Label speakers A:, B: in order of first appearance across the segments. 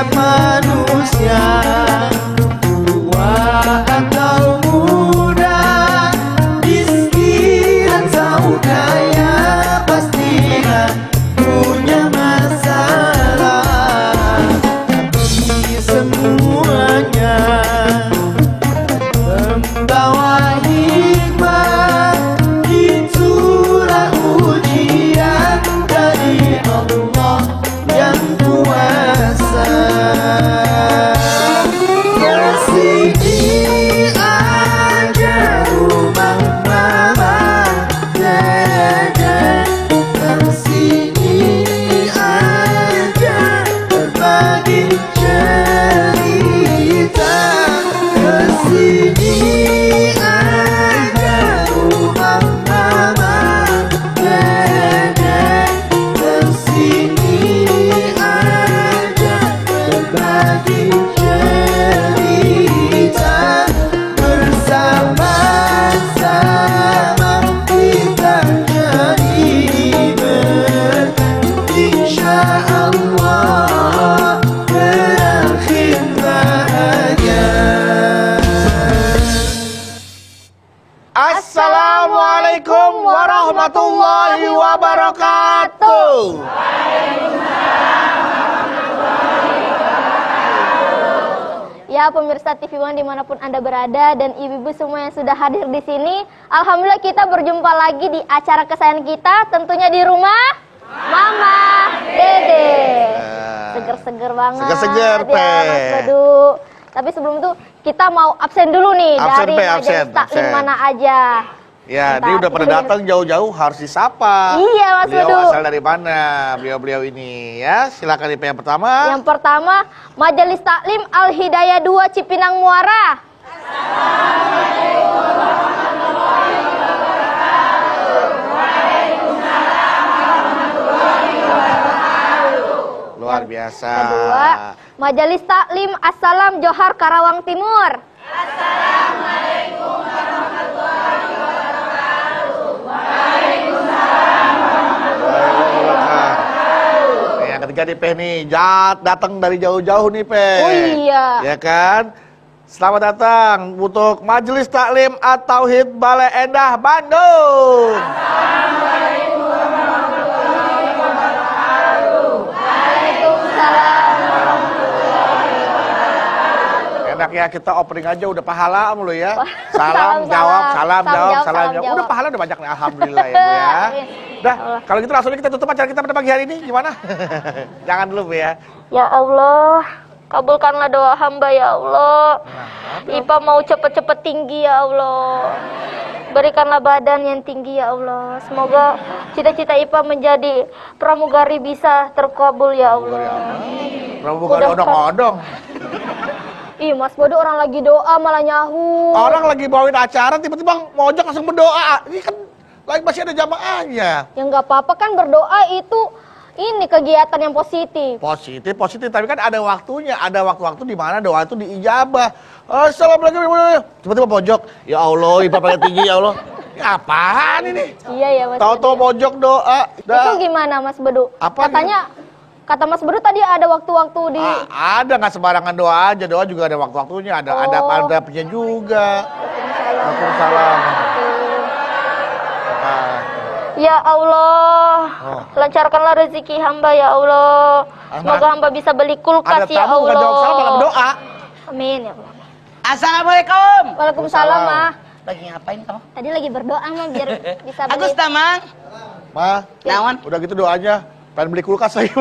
A: setiap manusia, tua atau muda, miskin atau kaya, pastilah punya masalah. Tapi semuanya membawa hikmah, itulah ujian dari Allah yang kuasa. Kesini aja rumah mama, dada, kesini aja berbagi cerita, kesini aja rumah mama, dada, kesini aja berbagi cerita, bersama-sama kita jadi berkah, insyaallah berakhir bahagia. Assalamualaikum warahmatullahi wabarakatuh.
B: Ya, pemirsa TV One dimanapun Anda berada dan ibu-ibu semua yang sudah hadir di sini, alhamdulillah kita berjumpa lagi di acara kesayangan kita, tentunya di rumah Mama Dede. Seger-seger banget.
A: Seger-seger,
B: ya, Mas Badu. Tapi sebelum itu kita mau absen dulu nih dari majelis taklim mana aja.
A: Ya,
B: Bentar,
A: dia udah pada datang jauh-jauh, harus disapa.
B: Iya, Mas
A: Beliau
B: Badu.
A: asal dari mana? Beliau-beliau ini ya. Silakan IP yang pertama.
B: Yang pertama, Majelis Taklim Al Hidayah 2 Cipinang Muara.
A: Luar biasa.
B: Kedua, Majelis Taklim Assalam Johar Karawang Timur.
A: Yang ketiga nih Peh nih, datang dari jauh-jauh nih Peh.
B: Oh iya.
A: Ya kan? Selamat datang untuk Majelis Taklim At-Tauhid Bale Endah Bandung. Enak ya, kita opening aja udah pahala mulu ya. Salam jawab, salam jawab, salam jawab. Udah pahala udah banyak nih, alhamdulillah ya Bu ya. Dah, kalau gitu langsung kita tutup acara kita pada pagi hari ini, gimana? Jangan dulu Bu ya.
B: Ya Allah, kabulkanlah doa hamba ya Allah. Ipa mau cepet-cepet tinggi ya Allah. Berikanlah badan yang tinggi ya Allah. Semoga cita-cita Ipa menjadi pramugari bisa terkabul ya Allah.
A: Pramugari odong-odong.
B: Ih, Mas Bodo orang lagi doa malah nyahu.
A: Orang lagi bawain acara tiba-tiba mojok langsung berdoa. Ini kan lagi masih ada jamaahnya.
B: Ya nggak apa-apa kan, berdoa itu ini kegiatan yang positif.
A: Positif, tapi kan ada waktunya, ada waktu-waktu di mana doa itu diijabah. Assalamualaikum, tiba-tiba pojok. Ya Allah, Ipa paling tinggi ya Allah. Ini apaan ini?
B: Iya ya Mas.
A: Tahu-tahu pojok doa.
B: Itu gimana Mas Bedu?
A: Apa
B: Katanya, kata Mas Bedu tadi ada waktu-waktu di...
A: Ada, nggak sembarangan doa aja. Doa juga ada waktu-waktunya, ada adab-adabnya juga. Waalaikumsalam.
B: Ya Allah, lancarkanlah rezeki hamba ya Allah. Semoga hamba bisa beli kulkas ya Allah.
A: Ada tamu jawab salam malah berdoa.
B: Amin ya Allah.
C: Assalamualaikum.
B: Waalaikumsalam, Ma.
C: Lagi ngapain kamu?
B: Tadi lagi berdoa, Ma, biar bisa beli.
C: Agus Tamang.
A: Ma,
C: Nawan.
A: udah gitu doanya. Pengen beli kulkas lagi.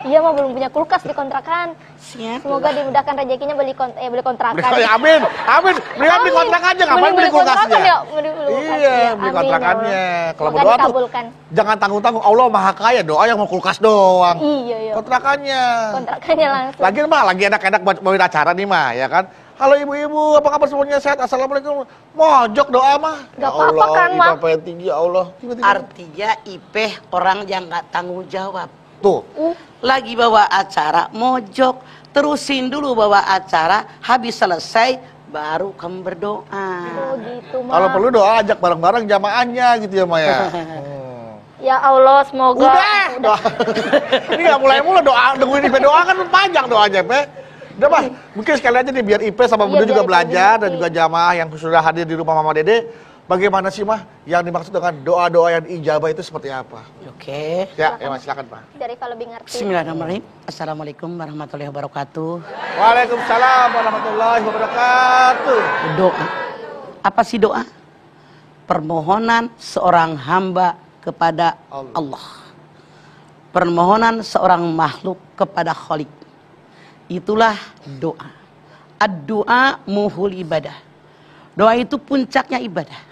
B: Iya, Ma, belum punya kulkas di kontrakan.
C: Siap.
B: Semoga dimudahkan rezekinya beli kontrakan.
A: Amin. Mendingan beli kontrak aja, ngapain beli kulkasnya?
B: Ya,
A: Iya, beli kontrakannya. Kalau
B: Semoga
A: berdoa tuh
B: dikabulkan.
A: jangan tanggung-tanggung. Allah Maha Kaya, doa yang mau kulkas doang.
B: Iya.
A: Kontrakannya.
B: Kontrakannya langsung.
A: Lagi mah lagi enak-enak buat bawain acara nih mah, ya kan? Halo ibu-ibu, apa kabar semuanya sehat? Assalamualaikum. Mojok doa mah.
B: Gak apa-apa kan, Ma?
A: Ipa yang tinggi ya Allah. Tiba-tiba.
C: Artinya Ipeh orang yang gak tanggung jawab.
A: Tuh.
C: Lagi bawa acara, mojok. Terusin dulu bawa acara, habis selesai, baru kamu berdoa.
B: Oh gitu, Ma.
A: Kalau perlu doa ajak bareng-bareng jamaahnya gitu ya Maya.
B: Ya Allah, semoga.
A: Udah. Ini nggak mulai mulu doa, dengerin IP doa kan panjang doanya, Pe. Udah, Pak. Mungkin sekali aja nih biar IP sama Bunda juga belajar dan juga jamaah yang sudah hadir di rumah Mama Dede. Bagaimana sih, Mah, yang dimaksud dengan doa-doa yang diijabah itu seperti apa?
C: Oke.
A: Ya, Mas, silakan, Pak.
B: Dari Pak lebih ngerti.
C: Bismillahirrahmanirrahim. Assalamualaikum warahmatullahi wabarakatuh.
A: Waalaikumsalam warahmatullahi wabarakatuh.
C: Doa. Apa sih doa? Permohonan seorang hamba kepada Allah. Permohonan seorang makhluk kepada Khalik. Itulah doa. Ad-doa muhul ibadah. Doa itu puncaknya ibadah.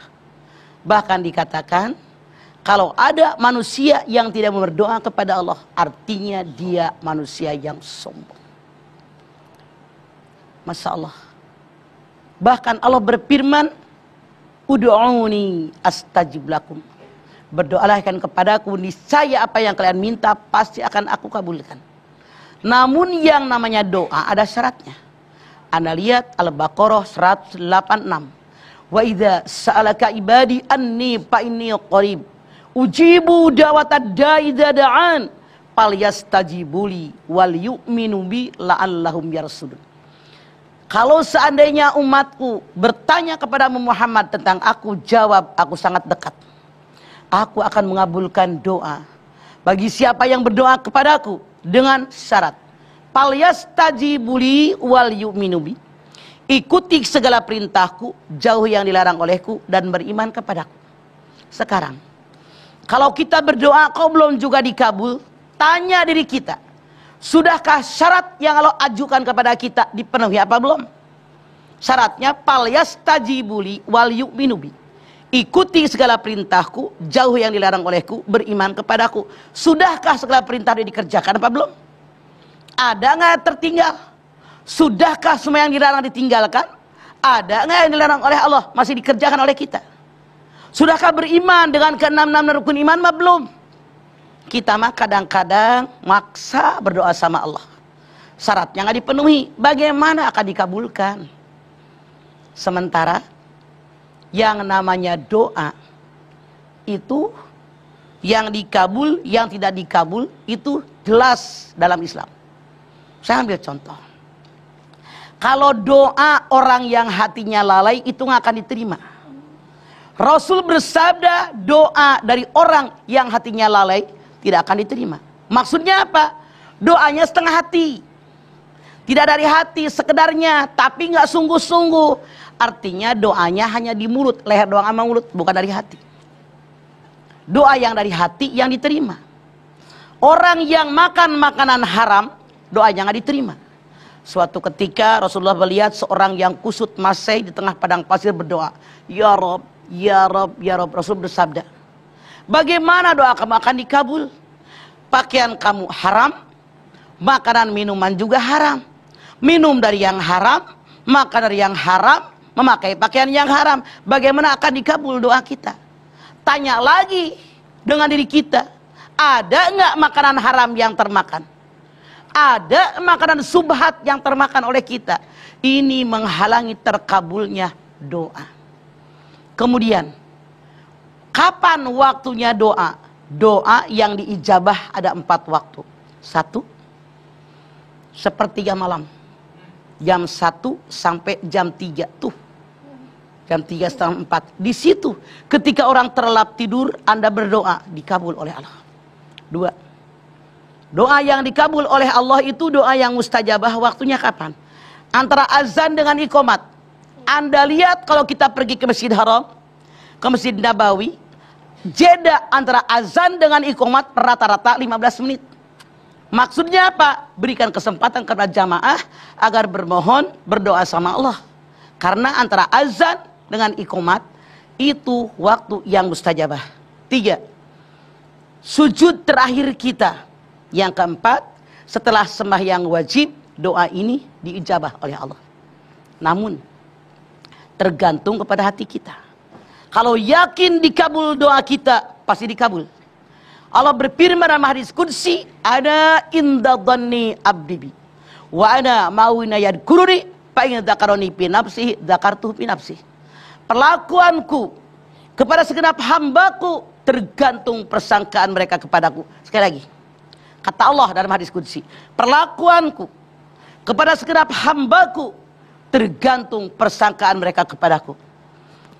C: Bahkan dikatakan, kalau ada manusia yang tidak berdoa kepada Allah, artinya dia manusia yang sombong. Masya Allah. Bahkan Allah berfirman, Ud'uni astajib lakum. Berdoalah kan kepadaku, niscaya apa yang kalian minta pasti akan aku kabulkan. Namun yang namanya doa ada syaratnya. Anda lihat Al-Baqarah 186. Wa idza sa'alaka ibadi anni fa inni qarib. Ujibu da'watad da'i idza da'an. Falyastajibuli wal yu'minu bi la'allahum yarsudun. Kalau seandainya umatku bertanya kepada Muhammad tentang aku, jawab, aku sangat dekat. Aku akan mengabulkan doa bagi siapa yang berdoa kepadaku dengan syarat. Falyastajibuli wal yu'minu bi. Ikuti segala perintahku, jauh yang dilarang olehku, dan beriman kepadaku. Sekarang, kalau kita berdoa kau belum juga dikabul, tanya diri kita, sudahkah syarat yang Allah ajukan kepada kita dipenuhi apa belum? Syaratnya falyastajibuli wal yu'minu bi. Ikuti segala perintahku, jauh yang dilarang olehku, beriman kepadaku. Sudahkah segala perintah itu dikerjakan apa belum? Ada nggak yang tertinggal? Sudahkah semua yang dilarang ditinggalkan? Ada nggak yang dilarang oleh Allah masih dikerjakan oleh kita? Sudahkah beriman dengan ke-6 rukun iman apa belum? Kita mah kadang-kadang maksa berdoa sama Allah. Syaratnya nggak dipenuhi, bagaimana akan dikabulkan? Sementara yang namanya doa itu yang dikabul, yang tidak dikabul itu jelas dalam Islam. Saya ambil contoh. Kalau doa orang yang hatinya lalai itu nggak akan diterima. Rasul bersabda doa dari orang yang hatinya lalai tidak akan diterima. Maksudnya apa? Doanya setengah hati. Tidak dari hati sekedarnya, tapi nggak sungguh-sungguh. Artinya doanya hanya di mulut, leher doang sama mulut, bukan dari hati. Doa yang dari hati yang diterima. Orang yang makan makanan haram, doanya nggak diterima. Suatu ketika Rasulullah melihat seorang yang kusut masai di tengah padang pasir berdoa, Ya Rob, Ya Rob, Ya Rob. Rasul bersabda, bagaimana doa kamu akan dikabul? Pakaian kamu haram, makanan minuman juga haram. Minum dari yang haram, makan dari yang haram, memakai pakaian yang haram. Bagaimana akan dikabul doa kita? Tanya lagi dengan diri kita, ada nggak makanan haram yang termakan? Ada makanan subhat yang termakan oleh kita? Ini menghalangi terkabulnya doa. Kemudian, kapan waktunya doa? Doa yang diijabah ada 4 waktu. 1, sepertiga malam. Jam 1 sampai jam 3 tuh. Jam 3:30. Di situ ketika orang terlelap tidur, Anda berdoa, dikabul oleh Allah. 2, doa yang dikabul oleh Allah itu doa yang mustajabah waktunya kapan? Antara azan dengan iqamat. Anda lihat kalau kita pergi ke Masjid Haram, ke Masjid Nabawi, jeda antara azan dengan iqamat rata-rata 15 menit. Maksudnya apa? Berikan kesempatan kepada jamaah agar bermohon, berdoa sama Allah. Karena antara azan dengan iqamat itu waktu yang mustajabah. 3, sujud terakhir kita. Yang keempat, setelah sembahyang wajib, doa ini diijabah oleh Allah. Namun, tergantung kepada hati kita. Kalau yakin dikabul doa kita, pasti dikabul. Allah berfirman dalam hadis qudsi, ada inda dhanni abdi wa ana ma'una yadkuruni fa in dzakarani fi nafsihi dzakartuhu fi nafsihi. Perlakuanku kepada segenap hambaku tergantung persangkaan mereka kepadaku. Sekali lagi, kata Allah dalam hadis qudsi, perlakuanku kepada segenap hambaku tergantung persangkaan mereka kepadaku.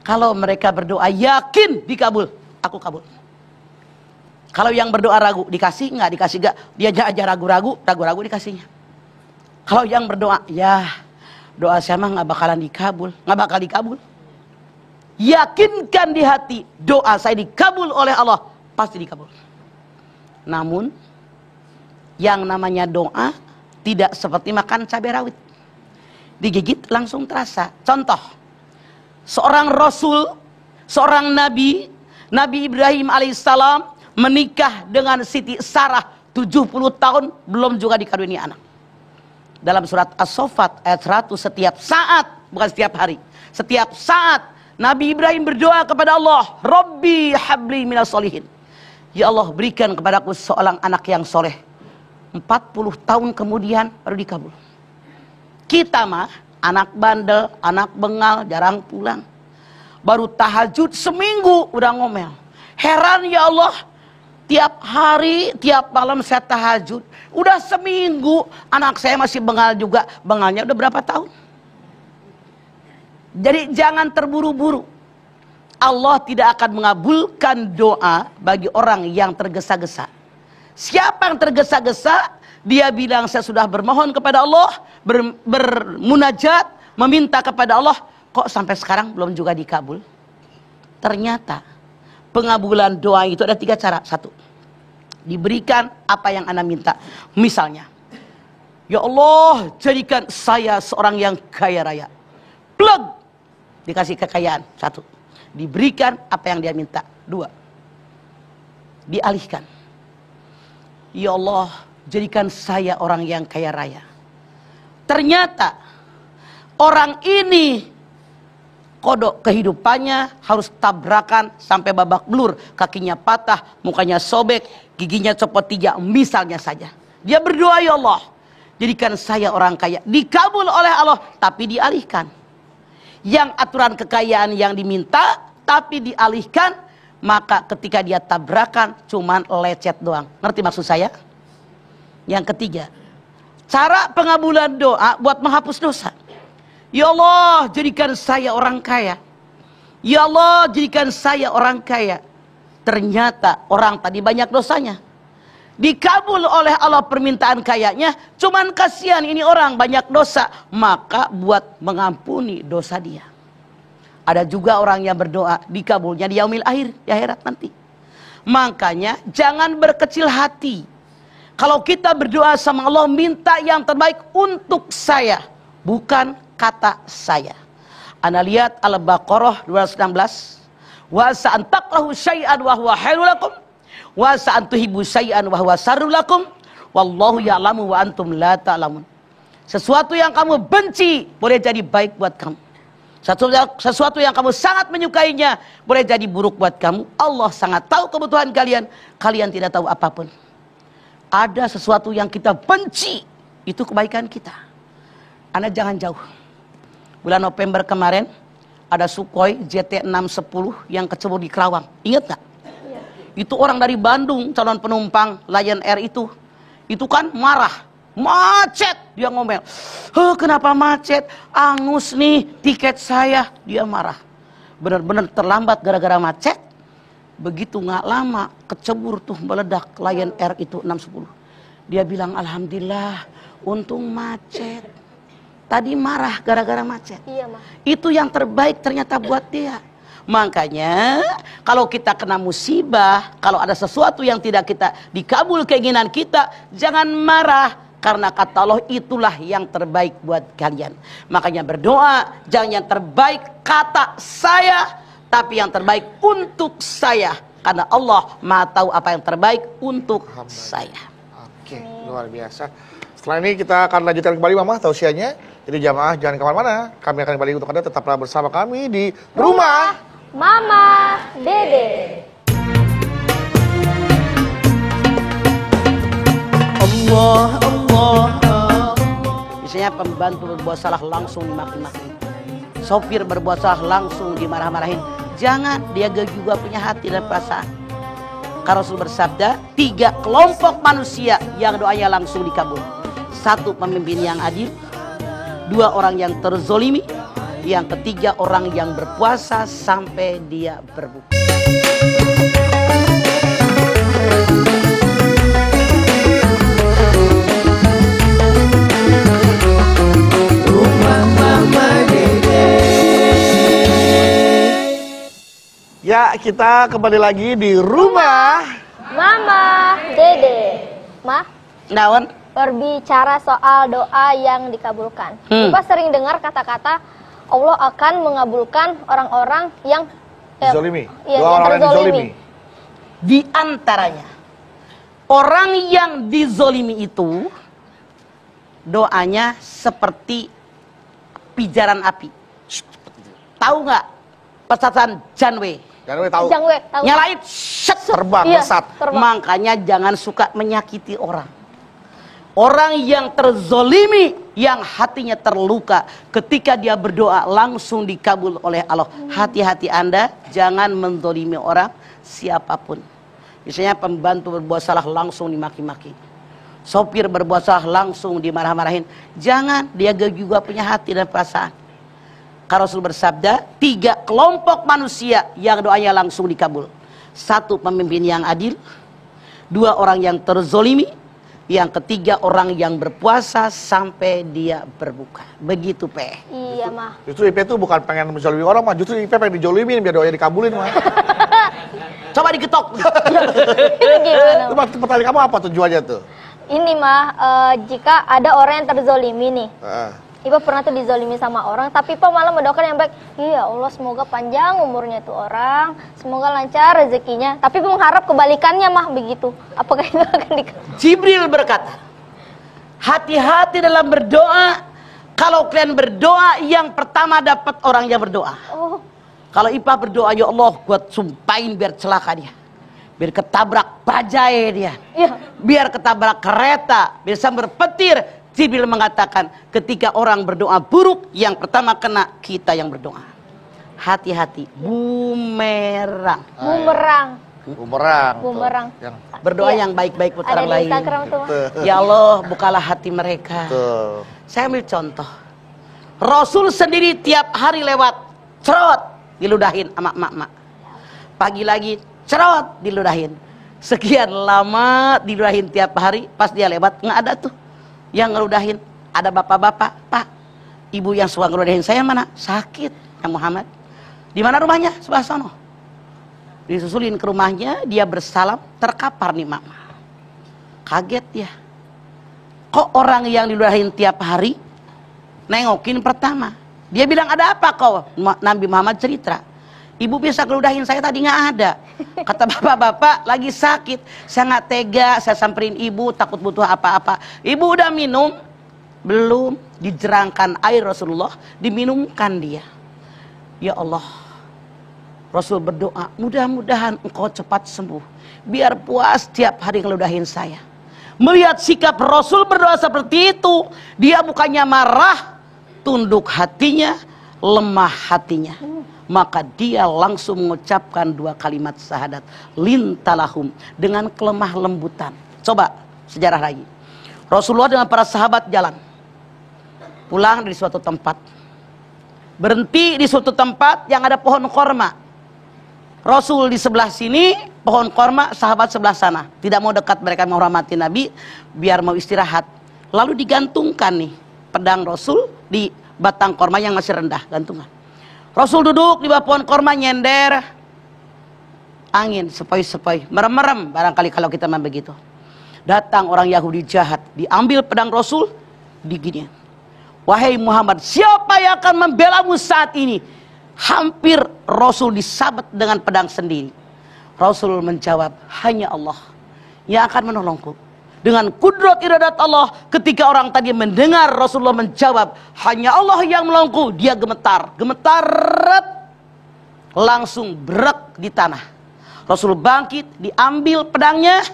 C: Kalau mereka berdoa yakin dikabul, aku kabul. Kalau yang berdoa ragu, dikasih nggak, dikasih nggak, dia aja ragu-ragu dikasihnya. Kalau yang berdoa, ya doa saya mah nggak bakalan dikabul, nggak bakal dikabul. Yakinkan di hati, doa saya dikabul oleh Allah, pasti dikabul. Namun, yang namanya doa tidak seperti makan cabai rawit. Digigit langsung terasa. Contoh, seorang Rasul, seorang Nabi, Nabi Ibrahim alaihissalam menikah dengan Siti Sarah 70 tahun belum juga dikaruniai anak. Dalam surat As-Saffat ayat 100, setiap saat, bukan setiap hari, setiap saat Nabi Ibrahim berdoa kepada Allah, Rabbi habli minas solihin. Ya Allah, berikan kepadaku seorang anak yang soleh. 40 tahun kemudian baru dikabul. Kita mah anak bandel, anak bengal, jarang pulang. Baru tahajud seminggu udah ngomel. Heran ya Allah, tiap hari, tiap malam saya tahajud. Udah seminggu, anak saya masih bengal juga. Bengalnya udah berapa tahun? Jadi jangan terburu-buru. Allah tidak akan mengabulkan doa bagi orang yang tergesa-gesa. Siapa yang tergesa-gesa, dia bilang saya sudah bermohon kepada Allah, bermunajat, meminta kepada Allah, kok sampai sekarang belum juga dikabul. Ternyata pengabulan doa itu ada 3 cara. 1, diberikan apa yang Anda minta. Misalnya, ya Allah, jadikan saya seorang yang kaya raya. Plug, dikasih kekayaan. 1, diberikan apa yang dia minta. 2, dialihkan. Ya Allah, jadikan saya orang yang kaya raya. Ternyata orang ini kodok kehidupannya harus tabrakan sampai babak belur, kakinya patah, mukanya sobek, giginya copot 3, misalnya saja. Dia berdoa, ya Allah, jadikan saya orang kaya. Dikabul oleh Allah, tapi dialihkan. Yang aturan kekayaan yang diminta, tapi dialihkan, maka ketika dia tabrakan, cuman lecet doang. Ngerti maksud saya? Yang ketiga, cara pengabulan doa buat menghapus dosa. Ya Allah, jadikan saya orang kaya. Ya Allah, jadikan saya orang kaya. Ternyata orang tadi banyak dosanya. Dikabul oleh Allah permintaan kayanya, cuman kasihan ini orang banyak dosa, maka buat mengampuni dosa dia. Ada juga orang yang berdoa dikabulnya di yaumil akhir, di akhirat nanti. Makanya jangan berkecil hati. Kalau kita berdoa sama Allah, minta yang terbaik untuk saya, bukan kata saya. Anda lihat Al-Baqarah 216. Wa sa'an takrahu syai'an wa huwa khairul lakum wa sa'an tuhibbu syai'an wa huwa syarrul lakum wallahu ya'lamu wa antum la ta'lamun. Sesuatu yang kamu benci boleh jadi baik buat kamu. Sesuatu yang kamu sangat menyukainya boleh jadi buruk buat kamu. Allah sangat tahu kebutuhan kalian. Kalian tidak tahu apapun. Ada sesuatu yang kita benci, itu kebaikan kita. Anda jangan jauh. Bulan November kemarin ada Sukhoi JT610 yang kecebur di Kerawang. Ingat gak? Ya. Itu orang dari Bandung, calon penumpang Lion Air itu. Itu kan marah. Macet, dia ngomel. Kenapa macet? Angus nih tiket saya. Dia marah. Benar-benar terlambat gara-gara macet. Begitu nggak lama kecebur tuh, meledak Lion Air itu 610. Dia bilang alhamdulillah, untung macet. Tadi marah gara-gara macet. Iya, Ma. Itu yang terbaik ternyata buat dia. Makanya kalau kita kena musibah, kalau ada sesuatu yang tidak kita dikabul keinginan kita, jangan marah. Karena kata Allah itulah yang terbaik buat kalian. Makanya berdoa, jangan yang terbaik kata saya, tapi yang terbaik untuk saya. Karena Allah Maha tahu apa yang terbaik untuk saya.
A: Oke, luar biasa. Setelah ini kita akan lanjutkan kembali Mama tausiahnya. Jadi jamaah jangan kemana-mana. Kami akan kembali untuk Anda, tetaplah bersama kami di Rumah
B: Mama Dede.
C: Allah, Allah, Allah. Biasanya pembantu berbuat salah langsung dimaki-maki. Sopir berbuat salah langsung dimarah-marahin. Jangan, dia juga punya hati dan perasaan. Karena Rasul bersabda, 3 kelompok manusia yang doanya langsung dikabul. 1, pemimpin yang adil. 2, orang yang terzolimi. Yang ketiga, orang yang berpuasa sampai dia berbuka.
A: Ya, kita kembali lagi di rumah
B: Mama Dede. Ma,
C: Naon?
B: berbicara soal doa yang dikabulkan. Kita sering dengar kata-kata Allah akan mengabulkan orang-orang yang
A: dizolimi.
B: Iya,
A: Doa
B: yang
A: orang yang
B: terzolimi.
A: dizolimi.
C: Di antaranya, orang yang dizolimi itu doanya seperti pijaran api. Tahu nggak pesasan Janwe?
A: Jangan tahu.
B: Jangwe, tahu.
C: Nyalain, set,
A: Terbang,
B: Iya,
A: lesat.
B: terbang.
C: Makanya jangan suka menyakiti orang. Orang yang terzolimi, yang hatinya terluka, ketika dia berdoa langsung dikabul oleh Allah. Hati-hati Anda, jangan menzolimi orang siapapun. Misalnya pembantu berbuat salah langsung dimaki-maki. Sopir berbuat salah langsung dimarah-marahin. Jangan, dia juga punya hati dan perasaan. Karena Rasul bersabda, 3 kelompok manusia yang doanya langsung dikabul. 1, pemimpin yang adil. 2, orang yang terzolimi. Yang ketiga, orang yang berpuasa sampai dia berbuka. Begitu, Pe.
B: Iya, mah.
A: Justru IP itu bukan pengen menzolimi orang, mah justru IP pengen dijolimin biar doanya dikabulin, mah.
C: Coba diketok.
B: Itu gimana?
A: Itu pertanyaan kamu apa tujuannya tuh?
B: Ini mah jika ada orang yang terzolimi nih.
A: Heeh.
B: Ibu pernah tuh dizolimi sama orang, tapi Ibu malah mendoakan yang baik. Ya Allah, semoga panjang umurnya tuh orang, semoga lancar rezekinya. Tapi Ibu mengharap kebalikannya mah begitu. Apakah itu akan
C: Jibril berkata, hati-hati dalam berdoa. Kalau kalian berdoa, yang pertama dapat orang yang berdoa.
B: Oh,
C: Kalau Ipa berdoa, ya Allah, buat sumpahin biar celaka dia. Biar ketabrak bajai dia.
B: iya.
C: Biar ketabrak kereta, biar sambar petir. Jibril mengatakan, ketika orang berdoa buruk, yang pertama kena kita yang berdoa. Hati-hati, bumerang.
B: Bumerang.
A: Bumerang.
B: Bumerang.
A: Yang
C: Berdoa
B: Iya.
C: yang baik-baik buat
B: Ada
C: orang
B: di
C: lain.
B: Instagram tuh. Mah.
C: Ya Allah, bukalah hati mereka.
A: tuh.
C: Saya ambil contoh. Rasul sendiri tiap hari lewat, cerot, diludahin sama emak-emak. Pagi lagi, cerot, diludahin. Sekian lama diludahin tiap hari, pas dia lewat, nggak ada tuh. Yang ngeludahin, ada bapak-bapak, Pak, ibu yang suka ngeludahin saya mana? Sakit, yang Muhammad. Di mana rumahnya? Sebelah sono. Disusulin ke rumahnya, dia bersalam, terkapar nih mama. Kaget dia. Kok orang yang diludahin tiap hari, nengokin pertama. Dia bilang, ada apa kau? Nabi Muhammad cerita. Ibu bisa ngeludahin saya tadi nggak ada. Kata bapak-bapak lagi sakit. Saya nggak tega, saya samperin ibu takut butuh apa-apa. Ibu udah minum? Belum. Dijerangkan air Rasulullah, diminumkan dia. Ya Allah, Rasul berdoa, mudah-mudahan engkau cepat sembuh. Biar puas tiap hari ngeludahin saya. Melihat sikap Rasul berdoa seperti itu, dia bukannya marah, tunduk hatinya, lemah hatinya. Maka dia langsung mengucapkan 2 kalimat syahadat, lintalahum, dengan kelemah lembutan. Coba sejarah lagi. Rasulullah dengan para sahabat jalan, pulang dari suatu tempat, berhenti di suatu tempat yang ada pohon korma. Rasul di sebelah sini, pohon korma, sahabat sebelah sana. Tidak mau dekat, mereka menghormati Nabi, biar mau istirahat. Lalu digantungkan nih pedang Rasul di batang korma yang masih rendah, gantungan. Rasul duduk di bawah pohon korma, nyender, angin sepoi-sepoi, merem-merem barangkali kalau kita memang begitu. Datang orang Yahudi jahat, diambil pedang Rasul, diginian. Wahai Muhammad, siapa yang akan membelamu saat ini? Hampir Rasul disabet dengan pedang sendiri. Rasul menjawab, hanya Allah yang akan menolongku. Dengan kudrat iradat Allah, ketika orang tadi mendengar Rasulullah menjawab, hanya Allah yang menolongku, dia gemetar. Gemetar, langsung brek di tanah. Rasul bangkit, diambil pedangnya.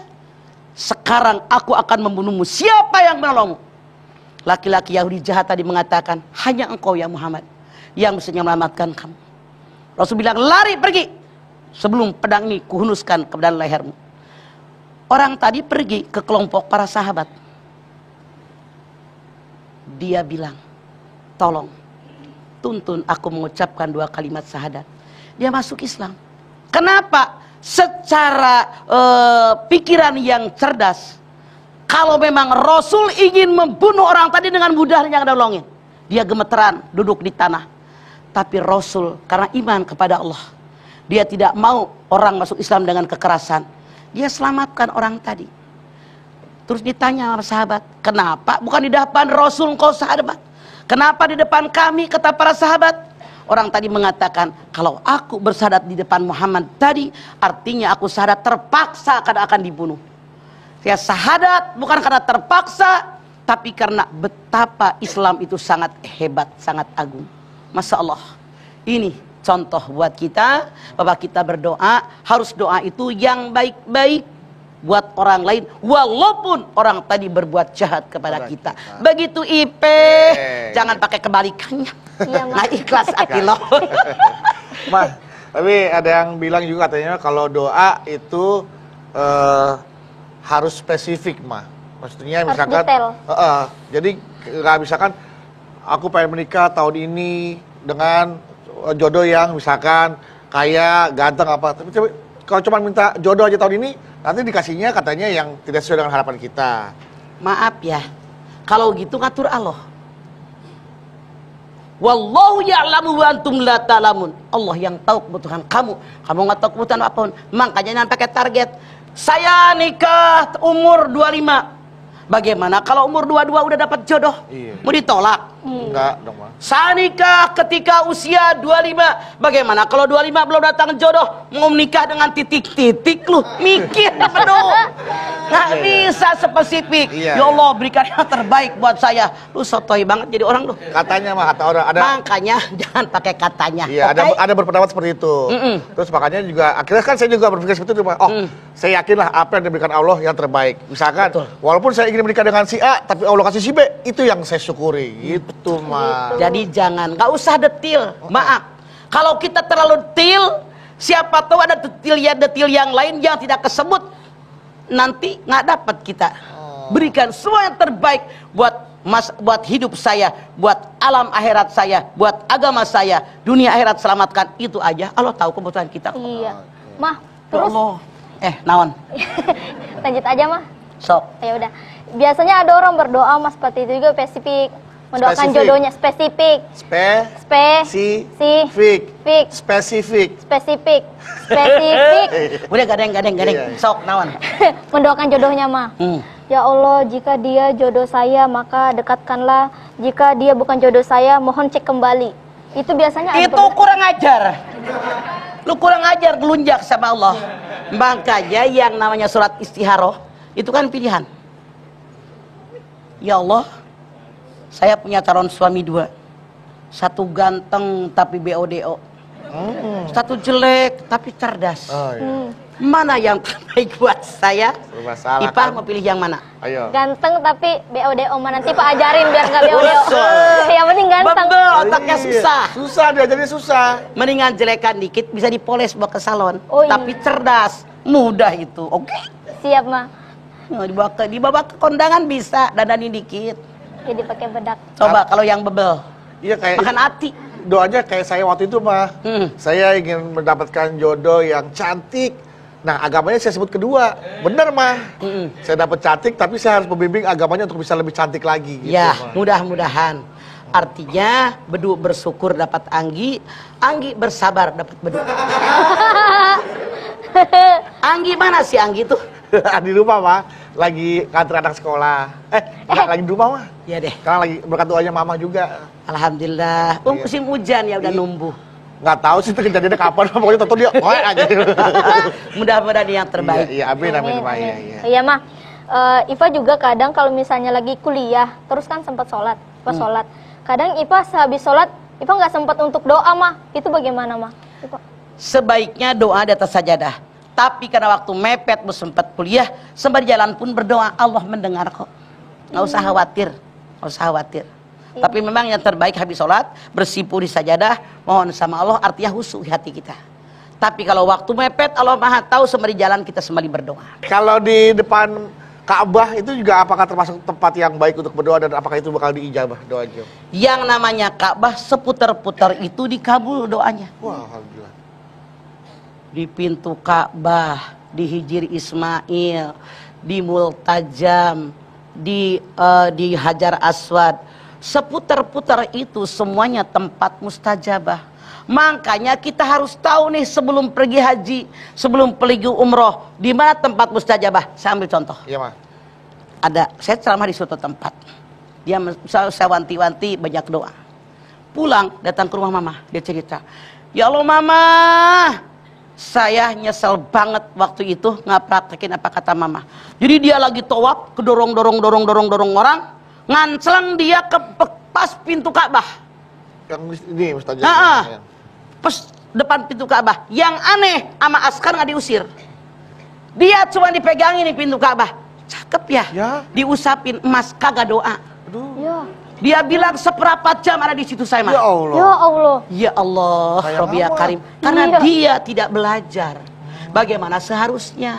C: Sekarang aku akan membunuhmu. Siapa yang menolongmu? Laki-laki Yahudi jahat tadi mengatakan, hanya engkau ya Muhammad yang bisa menyelamatkan kamu. Rasul bilang, lari pergi sebelum pedang ini kuhunuskan ke dalam lehermu. Orang tadi pergi ke kelompok para sahabat. Dia bilang, tolong tuntun aku mengucapkan 2 kalimat syahadat. Dia masuk Islam. Kenapa? Secara pikiran yang cerdas, kalau memang Rasul ingin membunuh orang tadi dengan mudahnya nolongin, dia gemeteran duduk di tanah. Tapi Rasul karena iman kepada Allah, dia tidak mau orang masuk Islam dengan kekerasan. Dia selamatkan orang tadi. Terus ditanya sama sahabat, kenapa bukan di depan Rasul engkau sahabat? Kenapa di depan kami, kata para sahabat? Orang tadi mengatakan, kalau aku bersyahadat di depan Muhammad tadi, artinya aku syahadat terpaksa akan dibunuh. Saya syahadat bukan karena terpaksa, tapi karena betapa Islam itu sangat hebat, sangat agung. Masya Allah. Ini contoh buat kita, bahwa kita berdoa, harus doa itu yang baik-baik buat orang lain, walaupun orang tadi berbuat jahat kepada kita. Begitu jangan pakai kebalikannya.
B: Iya,
C: Nggak ikhlas hati lo.
A: Mah, tapi ada yang bilang juga katanya kalau doa itu harus spesifik, Mah. Maksudnya
B: harus
A: misalkan
B: detail.
A: Jadi nggak misalkan aku pengen menikah tahun ini dengan jodoh yang misalkan kaya, ganteng apa. Tapi kalau cuma minta jodoh aja tahun ini, nanti dikasihnya katanya yang tidak sesuai dengan harapan kita.
C: Maaf ya, kalau gitu ngatur Allah. Wallahu ya'lamu wa antum la ta'lamun. Allah yang tahu kebutuhan kamu. Kamu nggak tahu kebutuhan apapun. Makanya jangan pakai target. Saya nikah umur 25. Bagaimana kalau umur 22 udah dapat jodoh?
A: Iya.
C: Mau ditolak?
A: Enggak dong, Mah.
C: Saya nikah ketika usia 25. Bagaimana kalau 25 belum datang jodoh? Mau menikah dengan titik-titik lu? Mikir penuh. Nggak bisa spesifik.
A: Iya,
C: Ya Allah, berikan yang terbaik buat saya. Lu sotoy banget jadi orang lu.
A: Katanya, Mah, kata orang ada.
C: Makanya jangan pakai katanya.
A: Iya,
C: okay?
A: ada berpendapat seperti itu. Terus makanya juga akhirnya kan saya juga berpikir seperti itu, Mah. Oh, saya yakinlah apa yang diberikan Allah yang terbaik. Misalkan,
C: Betul.
A: walaupun saya ingin menikah dengan si A, tapi Allah kasih si B, itu yang saya syukuri. Gitu, Mah.
C: Jadi jangan, nggak usah detil. Maaf, kalau kita terlalu detil, siapa tahu ada detil yang lain yang tidak kesebut, nanti nggak dapat kita. Berikan semua yang terbaik buat hidup saya, buat alam akhirat saya, buat agama saya, dunia akhirat selamatkan. Itu aja. Allah tahu kebutuhan kita.
B: Iya. Mah,
C: Ya
B: terus
C: Allah. Naon?
B: lanjut aja, Mah.
C: Sok.
B: Ya udah. Biasanya ada orang berdoa Mas seperti itu juga spesifik. Mendoakan
A: Spesifik.
B: jodohnya spesifik.
A: Spesifik.
B: Spesifik.
C: Udah gadeng.
A: Iya.
C: Sok, naon?
B: Mendoakan jodohnya, Mah. Ya Allah, jika dia jodoh saya, maka dekatkanlah. Jika dia bukan jodoh saya, mohon cek kembali. Itu biasanya ada
C: Itu kurang ajar. Lu kurang ajar, gelunjak sama Allah. Makanya yang namanya surat istikharah itu kan pilihan. Ya Allah, saya punya calon suami 2. Satu ganteng tapi BODO. Satu jelek tapi cerdas.
A: Oh, iya.
C: Mana yang terbaik buat saya?
A: Masalah,
C: Ipah
A: kan?
C: mau pilih yang mana?
A: Ayo.
B: ganteng tapi BODO. Nanti Pak ajarin biar nggak BODO. Yang penting ganteng.
C: Bebel, otaknya
A: Iya.
C: susah.
A: Susah, diajarnya susah.
C: Mendingan jelekan dikit bisa dipoles bawa ke salon.
B: Oh, iya.
C: Tapi cerdas, mudah itu. Oke?
B: Siap, Mah.
C: Nah, dibawa ke kondangan bisa, dandanin dikit.
B: Jadi pakai bedak.
C: Coba kalau yang bebel,
A: Iya kayak
C: makan hati.
A: doanya kayak saya waktu itu, Mah. Saya ingin mendapatkan jodoh yang cantik. Nah, agamanya saya sebut kedua. Bener, Mah. Saya dapat cantik, tapi saya harus membimbing agamanya untuk bisa lebih cantik lagi. Gitu,
C: Ya,
A: Mah.
C: mudah-mudahan. Artinya, bedu bersyukur dapat Anggi, Anggi bersabar dapat bedu. Anggi mana sih Anggi tuh?
A: Di rumah, Mah. Lagi kantor anak sekolah. Enggak, lagi di rumah, Mah.
C: Ya deh.
A: Karena lagi berkat doanya Mama juga.
C: Alhamdulillah. Musim hujan ya udah numbuh.
A: Nggak tahu sih itu kejadiannya kapan, pokoknya tentu dia aja.
C: Mudah-mudahan yang terbaik.
A: Iya, amin, Mah. Iya.
B: Iya, Mah. Iva juga kadang kalau misalnya lagi kuliah, terus kan sempat sholat, pas sholat. Kadang Iva sehabis sholat, Iva nggak sempat untuk doa, Mah. Itu bagaimana, Mah? Iva.
C: Sebaiknya doa di atas sajadah. Tapi karena waktu mepet sempat kuliah, sembari jalan pun berdoa, Allah mendengar kok. Nggak usah khawatir, nggak usah khawatir. Tapi memang yang terbaik habis sholat, bersimpu di sajadah, mohon sama Allah, artinya khusyuk hati kita. Tapi kalau waktu mepet, Allah Maha tahu sembari jalan kita sembari berdoa.
A: Kalau di depan Ka'bah itu juga apakah termasuk tempat yang baik untuk berdoa dan apakah itu bakal diijabah doanya?
C: Yang namanya Ka'bah seputar-putar itu dikabul doanya.
A: Wah, alhamdulillah.
C: Di pintu Ka'bah, di Hijri Ismail, di Multajam, di Hajar Aswad, seputar-putar itu semuanya tempat mustajabah. Makanya kita harus tahu nih sebelum pergi haji, sebelum pergi umroh, di mana tempat mustajabah. Saya ambil contoh.
A: Iya, Mas.
C: Saya ceramah di suatu tempat. Dia saya wanti-wanti banyak doa. Pulang datang ke rumah mama, dia cerita, "Ya Allah mama, saya nyesel banget waktu itu nggak praktekin apa kata mama." Jadi dia lagi tawaf, kedorong orang, nganclang dia ke pas pintu Ka'bah.
A: Yang ini mustajab.
C: Pas depan pintu Ka'bah. Yang aneh, sama askar nggak diusir. Dia cuma dipegangin di pintu Ka'bah. Cakep ya?
A: Ya.
C: Diusapin emas, kagak doa.
A: Aduh.
B: Ya.
C: Dia bilang seberapa jam ada di situ saya mah.
A: Ya Allah.
B: Ya Allah.
C: Ya Allah,
A: Sayang
C: Rabbi ya
A: amat.
C: Karim. Karena
B: Iya.
C: dia tidak belajar bagaimana seharusnya.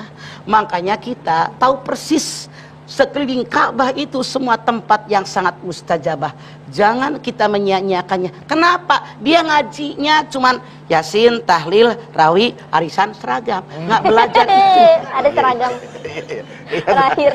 C: Makanya kita tahu persis sekeliling Ka'bah itu semua tempat yang sangat mustajabah. Jangan kita menyia-nyiakannya. Kenapa? Dia ngajinya cuman Yasin, tahlil, rawi, arisan, seragam. Nggak belajar itu.
B: Ada seragam. Terakhir.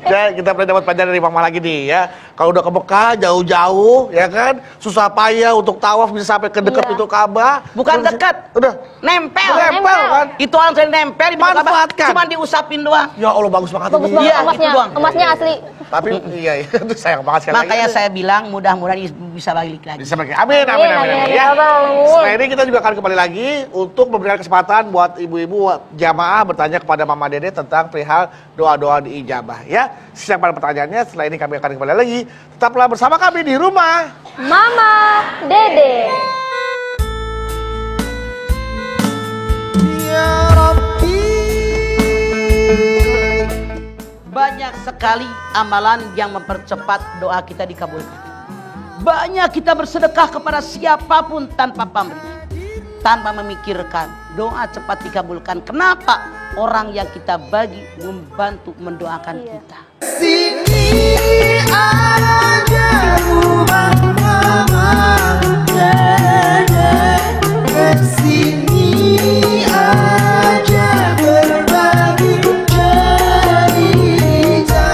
A: Ya, kita pernah dapat pelajaran dari Mama lagi nih ya. Kalau udah ke Mekah jauh-jauh ya kan, susah payah untuk tawaf bisa sampai ke dekat
B: Iya.
A: pintu Ka'bah.
C: Bukan
A: Terus-
C: dekat.
A: Udah.
C: Nempel.
A: Nempel kan?
C: Itu orang saya nempel di pintu Ka'bah.
A: Manfaatkan.
C: Cuman diusapin doang.
A: Ya Allah bagus banget
B: Bagus
A: ini.
B: banget
C: Iya,
B: emasnya.
C: itu doang.
B: Emasnya asli.
A: Tapi iya itu sayang banget sekali
C: Makanya
A: lagi.
C: saya bilang mudah-mudahan bisa balik lagi.
A: Bisa pakai. Amin, amin, amin, amin,
B: Amin,
A: ya.
B: amin.
A: Setelah ini kita juga akan kembali lagi untuk memberikan kesempatan buat ibu-ibu jamaah bertanya kepada Mama Dede tentang perihal doa-doa diijabah ya. Siapkan pertanyaannya, setelah ini kami akan kembali lagi. Tetaplah bersama kami di rumah.
B: Mama Dede.
A: Ya Rabbi.
C: Banyak sekali amalan yang mempercepat doa kita dikabulkan. Banyak kita bersedekah kepada siapapun tanpa pamrih, tanpa memikirkan doa cepat dikabulkan. Kenapa? Orang yang kita bagi membantu mendoakan
B: Iya.
C: kita.
D: Sini aja rumah mama Dede, sini aja berbagi cerita,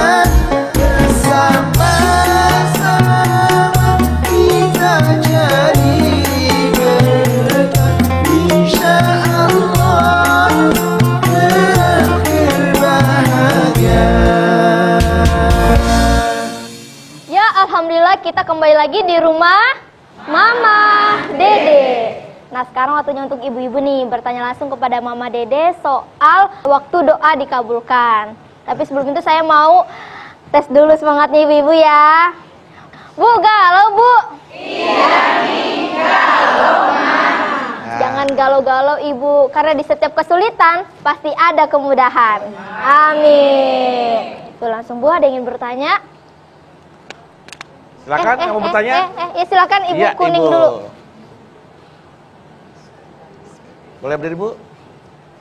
D: bersama-sama kita jadi berkat, insya Allah berakhir bahagia.
B: Ya, alhamdulillah kita kembali lagi di rumah Mama Dede. Nah, sekarang waktunya untuk ibu-ibu nih bertanya langsung kepada Mama Dede soal waktu doa dikabulkan. Tapi sebelum itu saya mau tes dulu semangatnya ibu-ibu ya. Bu, galau Bu? Jangan galau-galau ibu, karena di setiap kesulitan pasti ada kemudahan. Amin. Tuh langsung Bu, ada yang ingin bertanya?
A: Silakan kamu bertanya.
B: Ya silakan ibu
A: Iya,
B: kuning
A: Ibu.
B: dulu.
A: Boleh berdiri Bu?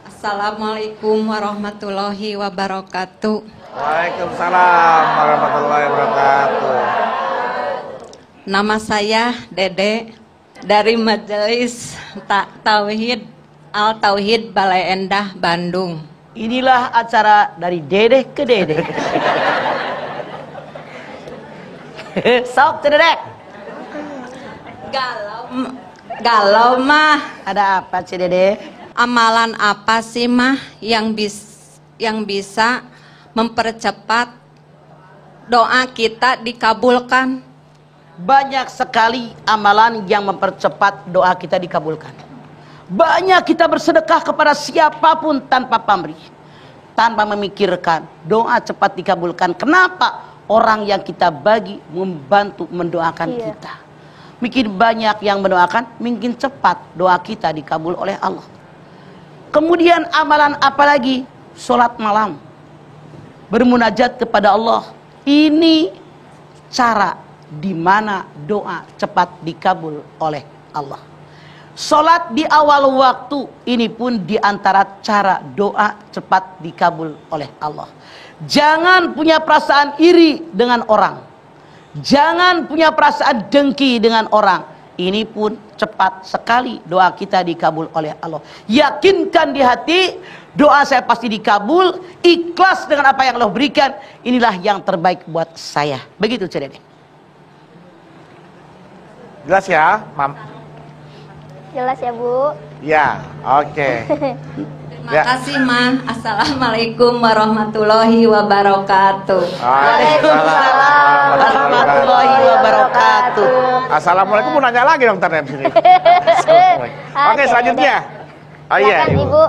E: Assalamualaikum warahmatullahi wabarakatuh.
A: Waalaikumsalam warahmatullahi wabarakatuh.
E: Nama saya Dede dari Majelis Tauhid Al Tauhid Balai Endah Bandung.
C: Inilah acara dari Dede ke Dede. Sok Dedek.
E: Galau mah,
C: Ada apa sih Dede?
E: amalan apa sih mah yang bisa mempercepat doa kita dikabulkan?
C: Banyak sekali amalan yang mempercepat doa kita dikabulkan. Banyak kita bersedekah kepada siapapun tanpa pamrih, tanpa memikirkan doa cepat dikabulkan. Kenapa? Orang yang kita bagi membantu mendoakan
B: Iya.
C: kita. Mungkin banyak yang mendoakan, mungkin cepat doa kita dikabul oleh Allah. Kemudian amalan apa lagi? Sholat malam, bermunajat kepada Allah. Ini cara di mana doa cepat dikabul oleh Allah. Sholat di awal waktu, ini pun diantara cara doa cepat dikabul oleh Allah. Jangan punya perasaan iri dengan orang. Jangan punya perasaan dengki dengan orang. Ini pun cepat sekali doa kita dikabul oleh Allah. Yakinkan di hati, doa saya pasti dikabul. Ikhlas dengan apa yang Allah berikan. Inilah yang terbaik buat saya. Begitu Cedede.
A: Jelas ya, Mam?
B: Jelas ya, Bu?
A: Ya, oke.
E: Terima
A: Ya.
E: kasih, Ma. Assalamualaikum warahmatullahi wabarakatuh.
A: Waalaikumsalam
C: warahmatullahi wabarakatuh.
A: Assalamualaikum, mau nanya lagi dong ntar di sini. Oke, selanjutnya. Oh iya,
B: Silakan, Ibu.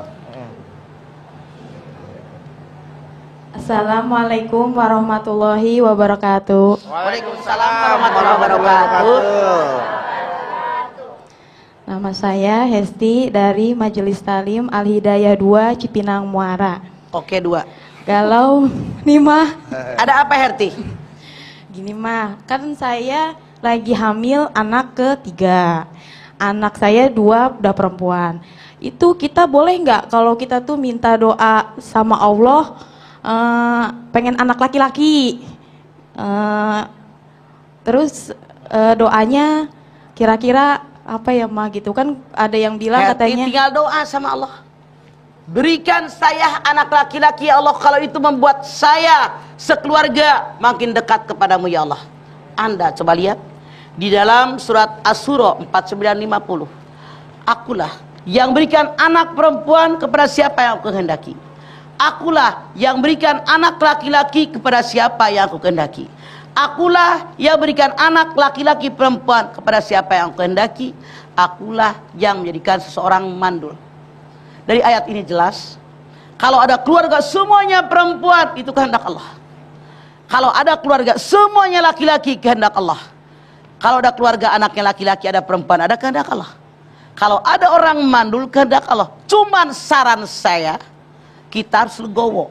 F: Assalamualaikum warahmatullahi wabarakatuh.
C: Waalaikumsalam warahmatullahi wabarakatuh.
F: Nama saya Hesti dari Majelis Talim Al-Hidayah 2 Cipinang Muara.
C: Oke, 2.
F: Galau nih mah.
C: Ada apa Herti?
F: Gini mah, kan saya lagi hamil anak ketiga. Anak saya 2 udah perempuan. Itu kita boleh nggak kalau kita tuh minta doa sama Allah, pengen anak laki-laki. Terus doanya kira-kira apa ya Ma gitu kan, ada yang bilang
C: Herti
F: katanya
C: tinggal doa sama Allah. Berikan saya anak laki-laki ya Allah, kalau itu membuat saya sekeluarga makin dekat kepadamu ya Allah. Anda coba lihat di dalam surat Asy-Syura 49:50. Akulah yang berikan anak perempuan kepada siapa yang aku kehendaki. Akulah yang berikan anak laki-laki kepada siapa yang aku kehendaki. Akulah yang berikan anak laki-laki perempuan kepada siapa yang aku kehendaki. Akulah yang menjadikan seseorang mandul. Dari ayat ini jelas, kalau ada keluarga semuanya perempuan, itu kehendak Allah. Kalau ada keluarga semuanya laki-laki, kehendak Allah. Kalau ada keluarga anaknya laki-laki, ada perempuan, ada kehendak Allah. Kalau ada orang mandul, kehendak Allah. Cuman saran saya, kita harus legowo.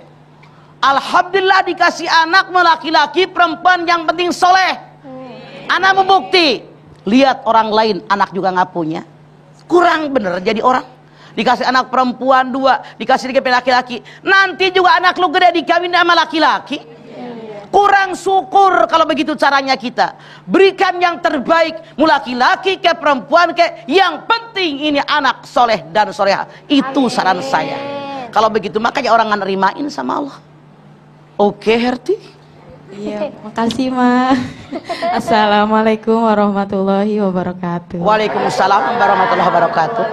C: Alhamdulillah dikasih anak laki-laki, perempuan, yang penting soleh. Anak membukti. Lihat orang lain, anak juga nggak punya. Kurang bener jadi orang. Dikasih anak perempuan 2, dikasih laki-laki. Nanti juga anak lu gede dikawin sama laki-laki. Kurang syukur kalau begitu caranya kita. Berikan yang terbaik, mau laki-laki ke perempuan ke, yang penting ini anak soleh dan soleha. Itu saran saya. Kalau begitu makanya orang nggak nerimain sama Allah. Oke Herti.
F: iya, makasih Ma. Assalamualaikum warahmatullahi wabarakatuh.
C: Waalaikumsalam warahmatullahi wabarakatuh.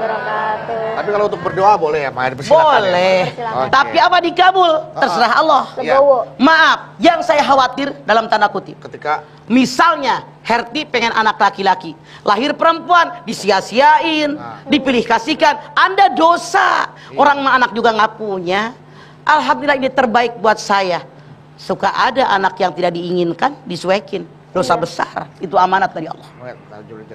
A: Tapi kalau untuk berdoa boleh ya, Ma? Dipersilakan
C: Boleh.
A: ya, Ma? Oke.
C: Tapi apa dikabul? Terserah Allah.
A: Iya.
B: Legowo.
C: Maaf, yang saya khawatir dalam tanda kutip.
A: Ketika
C: Misalnya Herti pengen anak laki-laki, lahir perempuan, disia-siain, dipilih kasihkan, Anda dosa. Orang mah anak juga nggak punya. Alhamdulillah ini terbaik buat saya. Suka ada anak yang tidak diinginkan, disuekin. Dosa besar, itu amanat dari Allah.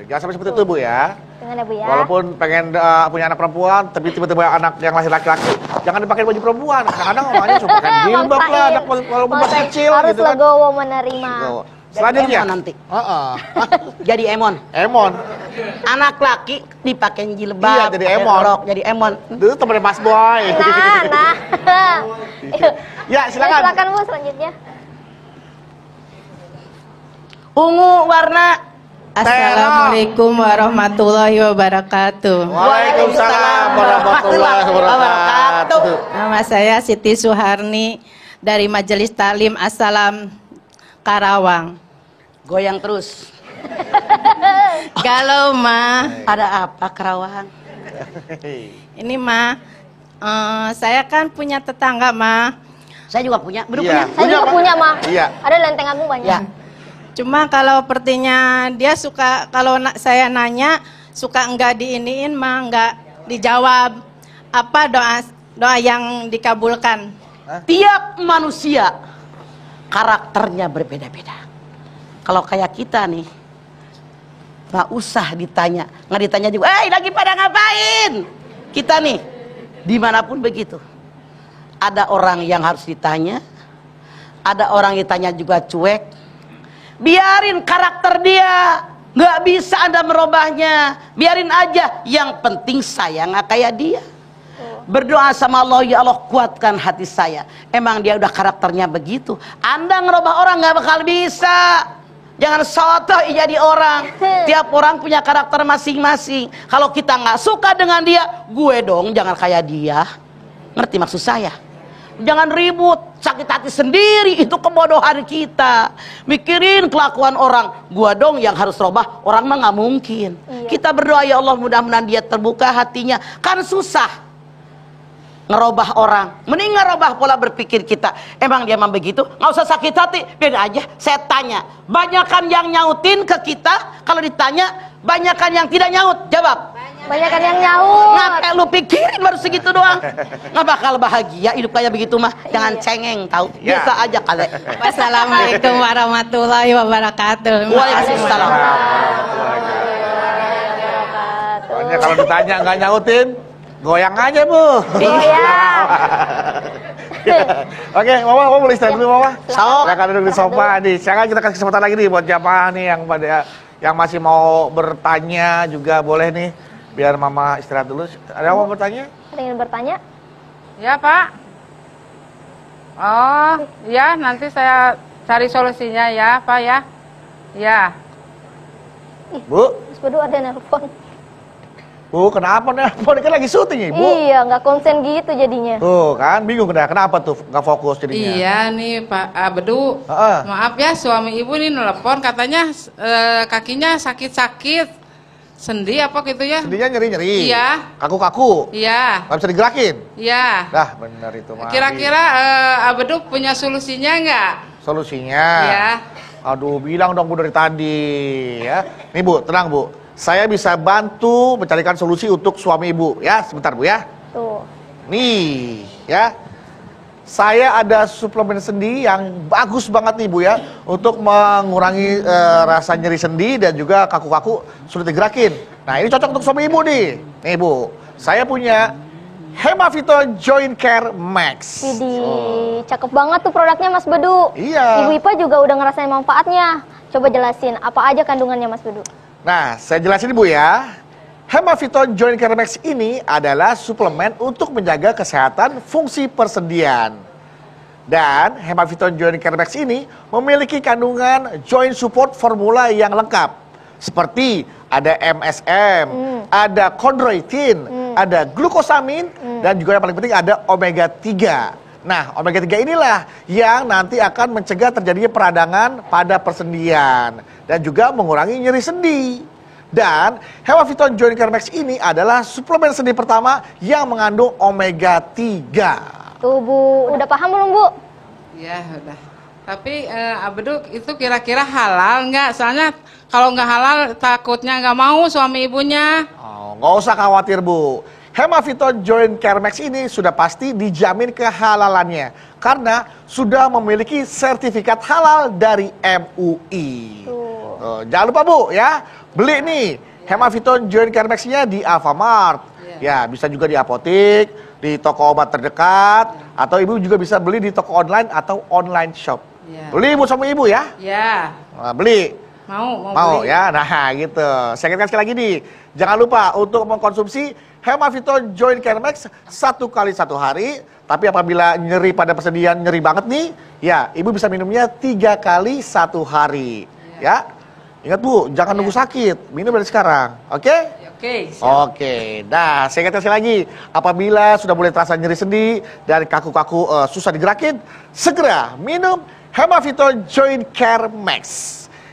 A: jangan sampai seperti itu Bu ya.
B: Dengan ya, Bu ya.
A: Walaupun pengen punya anak perempuan, tapi tiba-tiba anak yang lahir laki-laki, jangan dipakai baju perempuan. Kadang-kadang mamanya suka pakai jilbab lah, anak walaupun masih kecil
B: harus
A: gitu kan.
B: legowo menerima.
A: Legowo. Selanjutnya,
C: Emon nanti.
A: Heeh.
C: Jadi emon.
A: Emon,
C: Anak laki dipakein jilbab,
A: Iya, jadi
C: pakai
A: emon.
C: rok, jadi emon.
A: itu temennya Mas Boy.
B: Nah.
A: Ya, silakan.
B: Silakan Bu selanjutnya.
C: Ungu warna.
F: Assalamualaikum warahmatullahi wabarakatuh.
A: Waalaikumsalam warahmatullahi wabarakatuh.
F: Nama saya Siti Suharni dari Majelis Talim Assalam Karawang.
C: Goyang terus.
F: Galau Ma,
C: Ada apa Karawang?
F: ini Ma, saya kan punya tetangga Ma.
C: Saya juga punya. Belum
A: Iya.
C: punya.
B: Saya juga
A: Pak?
B: punya, Ma.
A: Iya.
B: Ada lenteng agung banyak.
C: Ya.
F: Cuma kalau pertinya dia suka, kalau saya nanya suka enggak diiniin Ma, enggak dijawab. Apa doa yang dikabulkan?
C: Tiap manusia karakternya berbeda-beda. Kalau kayak kita nih, nggak usah ditanya, nggak ditanya juga. Lagi pada ngapain? Kita nih, dimanapun begitu. Ada orang yang harus ditanya, ada orang ditanya juga cuek. Biarin karakter dia. Nggak bisa Anda merubahnya. Biarin aja. Yang penting saya nggak kayak dia. Berdoa sama Allah, ya Allah kuatkan hati saya. Emang dia udah karakternya begitu. Anda ngerubah orang nggak bakal bisa. Jangan sotoh jadi orang. Tiap orang punya karakter masing-masing. Kalau kita nggak suka dengan dia, gue dong jangan kayak dia. Ngerti maksud saya? Jangan ribut, sakit hati sendiri, itu kebodohan kita. Mikirin kelakuan orang, gua dong yang harus robah, orang mah nggak mungkin. Kita berdoa ya Allah mudah-mudahan dia terbuka hatinya. Kan susah ngerubah orang, mending ngerubah pola berpikir kita. Emang dia emang begitu, nggak usah sakit hati, biar aja. Saya tanya, banyakan yang nyautin ke kita, kalau ditanya banyakan yang tidak nyaut, jawab.
B: Banyakan yang nyaut.
C: Ngapain lu pikirin baru segitu doang? Nggak bakal bahagia hidup kayak begitu mah. Jangan cengeng tahu. Biasa aja kali.
F: Wassalamualaikum warahmatullahi wabarakatuh.
C: Waalaikumsalam.
A: Pokoknya kalau ditanya nggak nyautin, goyang aja Bu.
B: Goyang.
A: Oke, Mama boleh istirahat dulu Mama.
C: Sok.
A: Silakan duduk di sofa nih. Sekarang kita kasih kesempatan lagi nih buat jamaah nih yang masih mau bertanya juga boleh nih. Biar Mama istirahat dulu. Ada yang mau bertanya?
B: Ada yang bertanya?
G: Ya Pak. Oh, ya nanti saya cari solusinya ya Pak ya. Ya.
A: Bu,
B: Mas Bedu ada nelpon.
A: Bu kenapa nelpon? Kan lagi syuting ya Bu?
B: Iya, nggak konsen gitu jadinya.
A: Tuh kan bingung kenapa tuh nggak fokus jadinya.
G: Iya nih Pak Bedu.
A: Heeh.
G: Maaf ya suami ibu nih nelpon katanya kakinya sakit-sakit. Sendi apa gitu ya?
A: Sendinya nyeri-nyeri.
G: Iya.
A: Kaku-kaku.
G: Iya.
A: Nggak bisa digerakin.
G: Iya.
A: Dah bener itu mah.
G: Kira-kira Abedu punya solusinya nggak?
A: Solusinya.
G: Iya.
A: Aduh, bilang dong Bu dari tadi ya. Nih Bu, tenang Bu. Saya bisa bantu mencarikan solusi untuk suami Ibu ya. Sebentar Bu ya.
B: Tuh.
A: Nih ya. Saya ada suplemen sendi yang bagus banget nih Bu ya. Untuk mengurangi rasa nyeri sendi dan juga kaku-kaku sulit digerakin. Nah ini cocok untuk suami Ibu nih. Nih Bu, saya punya Hemavito Joint Care Max.
B: Widih, cakep banget tuh produknya Mas Bedu.
A: Iya.
B: Ibu Ipa juga udah ngerasain manfaatnya. Coba jelasin, apa aja kandungannya Mas Bedu?
A: Nah, saya jelasin Bu ya. Hemavito Joint Care Max ini adalah suplemen untuk menjaga kesehatan fungsi persendian. Dan Hemavito Joint Care Max ini memiliki kandungan joint support formula yang lengkap. Seperti ada MSM, ada chondroitin, ada glukosamin, dan juga yang paling penting ada omega 3. Nah, omega 3 inilah yang nanti akan mencegah terjadinya peradangan pada persendian dan juga mengurangi nyeri sendi. Dan Hemavito Joint Care Max ini adalah suplemen sendi pertama yang mengandung omega 3.
B: Tuh Bu, udah paham belum Bu?
G: Ya udah. Tapi Abedu itu kira-kira halal nggak? Soalnya kalau nggak halal takutnya nggak mau suami ibunya.
A: Oh, nggak usah khawatir Bu. Hemavito Joint Care Max ini sudah pasti dijamin kehalalannya karena sudah memiliki sertifikat halal dari MUI. Jangan lupa Bu ya, beli nih Hemavito Joint Care Max-nya di Alfamart. Ya, bisa juga di apotek, di toko obat terdekat, atau Ibu juga bisa beli di toko online atau online shop. Beli Bu sama Ibu ya?
G: Ya.
A: Nah, beli.
G: Mau
A: Mau ya? Nah gitu. Saya ingatkan sekali lagi nih, jangan lupa untuk mengkonsumsi Hemavito Joint Care Max 1 kali 1 hari. Tapi apabila nyeri pada persendian, nyeri banget nih, ya Ibu bisa minumnya 3 kali 1 hari. Ya. Ingat Bu, jangan nunggu sakit, minum dari sekarang. Oke?
G: Oke.
A: Oke. Nah, saya ingatkan sekali lagi, apabila sudah mulai terasa nyeri sendi dan kaku-kaku susah digerakin, segera minum Hemavito Joint Care Max.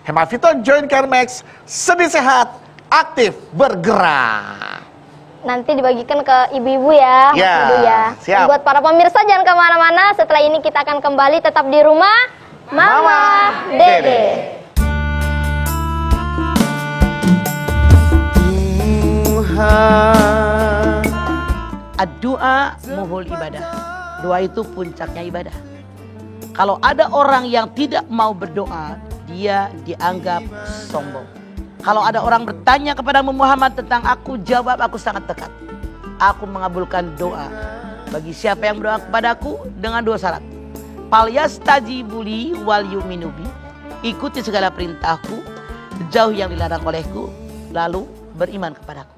A: Hemavito Joint Care Max, sendi sehat, aktif, bergerak.
B: Nanti dibagikan ke ibu-ibu ya, Mas
A: Ya,
B: Bedu ya.
A: siap.
B: Dan buat para pemirsa jangan kemana-mana, setelah ini kita akan kembali tetap di rumah Mama Dede.
C: Doa muhul ibadah. Doa itu puncaknya ibadah. Kalau ada orang yang tidak mau berdoa, dia dianggap sombong. Kalau ada orang bertanya kepada Muhammad tentang aku, jawab aku sangat dekat. Aku mengabulkan doa bagi siapa yang berdoa kepadaku dengan 2 syarat. Falyastajibuli wal yu'minu bi. Ikuti segala perintahku jauh yang dilarang olehku, lalu beriman kepadaku.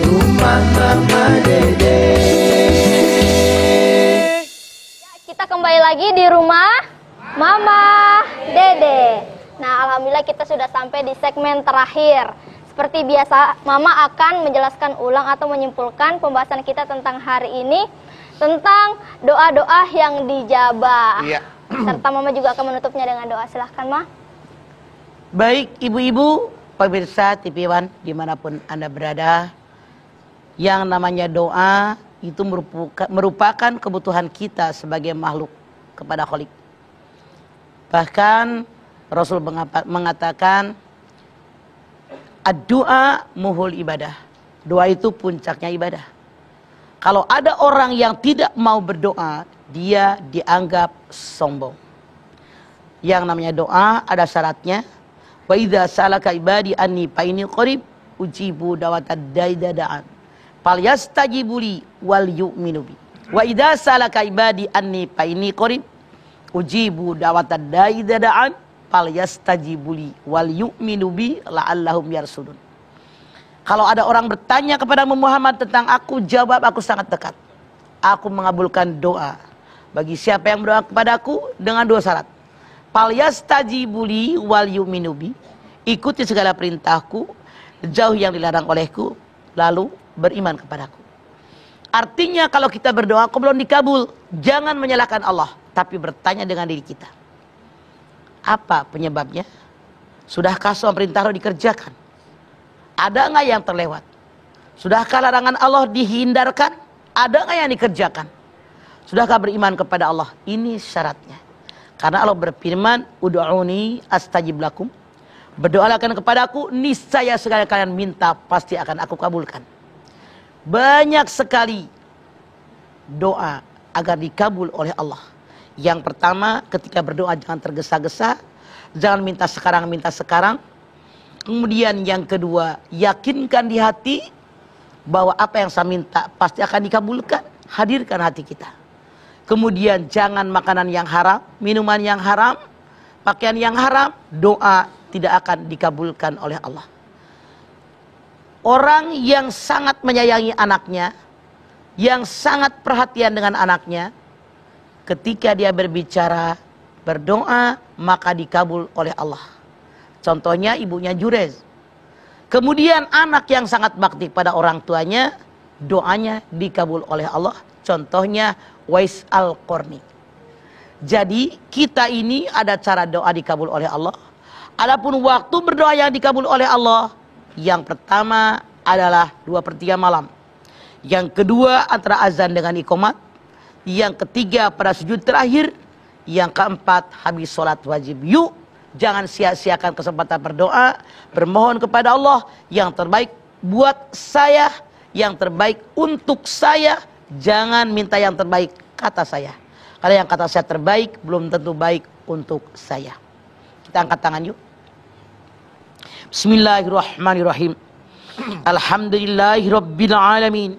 D: Rumah Mama Dede.
B: Kita kembali lagi di rumah Mama Dede. Nah, alhamdulillah kita sudah sampai di segmen terakhir. Seperti biasa, Mama akan menjelaskan ulang atau menyimpulkan pembahasan kita tentang hari ini, tentang doa-doa yang dijabah.
A: Iya.
B: Serta Mama juga akan menutupnya dengan doa. Silahkan, Ma.
C: Baik ibu-ibu, pemirsa TV One dimanapun Anda berada, yang namanya doa itu merupakan kebutuhan kita sebagai makhluk kepada Khalik. Bahkan Rasul mengatakan ad-du'a muhul ibadah. Doa itu puncaknya ibadah. Kalau ada orang yang tidak mau berdoa, dia dianggap sombong. Yang namanya doa ada syaratnya. Wa idza salaka ibadi anni fa inni qarib ujibu da'watad da'i da'an. Falyastajibuli wal yu'minu bi. Wa idza salaka ibadi anni fa inni qarib ujibu da'watad da'i da'an. Falyastajibuli wal yu'minu bi la'allahum yarsudun. Kalau ada orang bertanya kepada Muhammad tentang aku, jawab aku sangat dekat. Aku mengabulkan doa bagi siapa yang berdoa kepadaku dengan dua syarat. Falyastajibuli wal yu'minu bi, ikuti segala perintahku, jauh yang dilarang olehku, lalu beriman kepadaku. Artinya kalau kita berdoa kok belum dikabul, jangan menyalahkan Allah, tapi bertanya dengan diri kita. Apa penyebabnya? Sudahkah semua perintah Allah dikerjakan? Ada nggak yang terlewat? Sudahkah larangan Allah dihindarkan? Ada nggak yang dikerjakan? Sudahkah beriman kepada Allah? Ini syaratnya. Karena Allah berfirman, ud'uni astajib lakum. Berdoalah kepadaku, niscaya segala kalian minta pasti akan aku kabulkan. Banyak sekali doa agar dikabul oleh Allah. Yang pertama, ketika berdoa jangan tergesa-gesa, jangan minta sekarang. Kemudian yang kedua, yakinkan di hati bahwa apa yang saya minta pasti akan dikabulkan. Hadirkan hati kita. Kemudian jangan makanan yang haram, minuman yang haram, pakaian yang haram, doa tidak akan dikabulkan oleh Allah. Orang yang sangat menyayangi anaknya, yang sangat perhatian dengan anaknya, ketika dia berbicara, berdoa, maka dikabul oleh Allah. Contohnya ibunya Jurez. Kemudian anak yang sangat bakti pada orang tuanya, doanya dikabul oleh Allah. Contohnya Wais Al-Qarni. Jadi kita ini ada cara doa dikabul oleh Allah. Adapun waktu berdoa yang dikabul oleh Allah, yang pertama adalah 2/3 malam. Yang kedua antara azan dengan iqamat. Yang ketiga pada sujud terakhir. Yang keempat habis sholat wajib. Yuk, jangan sia-siakan kesempatan berdoa. Bermohon kepada Allah yang terbaik buat saya, yang terbaik untuk saya. Jangan minta yang terbaik kata saya. Karena yang kata saya terbaik belum tentu baik untuk saya. Kita angkat tangan yuk. Bismillahirrahmanirrahim. Alhamdulillahirabbil alamin.